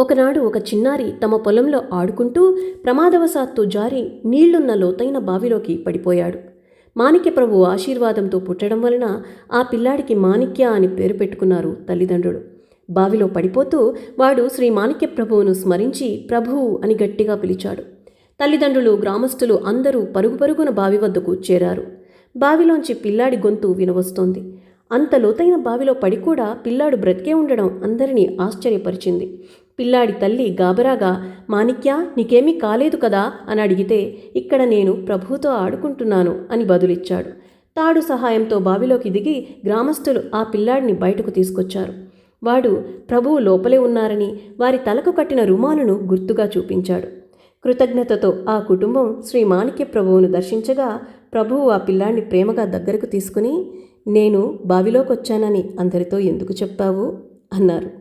ఒకనాడు ఒక చిన్నారి తమ పొలంలో ఆడుకుంటూ ప్రమాదవశాత్తు జారి నీళ్లున్న లోతైన బావిలోకి పడిపోయాడు. మాణిక్యప్రభు ఆశీర్వాదంతో పుట్టడం వలన ఆ పిల్లాడికి మాణిక్య అని పేరు పెట్టుకున్నారు తల్లిదండ్రులు. బావిలో పడిపోతూ వాడు శ్రీ మాణిక్యప్రభువును స్మరించి ప్రభువు అని గట్టిగా పిలిచాడు. తల్లిదండ్రులు, గ్రామస్తులు అందరూ పరుగు పరుగున బావి వద్దకు చేరారు. బావిలోంచి పిల్లాడి గొంతు వినవస్తోంది. అంత లోతైన బావిలో పడి కూడా పిల్లాడు బ్రతికే ఉండడం అందరినీ ఆశ్చర్యపరిచింది. పిల్లాడి తల్లి గాబరాగా, మాణిక్య, నీకేమీ కాలేదు కదా అని అడిగితే, ఇక్కడ నేను ప్రభువుతో ఆడుకుంటున్నాను అని బదులిచ్చాడు. తాడు సహాయంతో బావిలోకి దిగి గ్రామస్తులు ఆ పిల్లాడిని బయటకు తీసుకొచ్చారు. వాడు ప్రభువు లోపలే ఉన్నారని వారి తలకు కట్టిన రుమాలును గుర్తుగా చూపించాడు. కృతజ్ఞతతో ఆ కుటుంబం శ్రీ మాణిక్య ప్రభువును దర్శించగా ప్రభువు ఆ పిల్లాడిని ప్రేమగా దగ్గరకు తీసుకుని, నేను బావిలోకొచ్చానని అందరితో ఎందుకు చెప్పావు అన్నారు.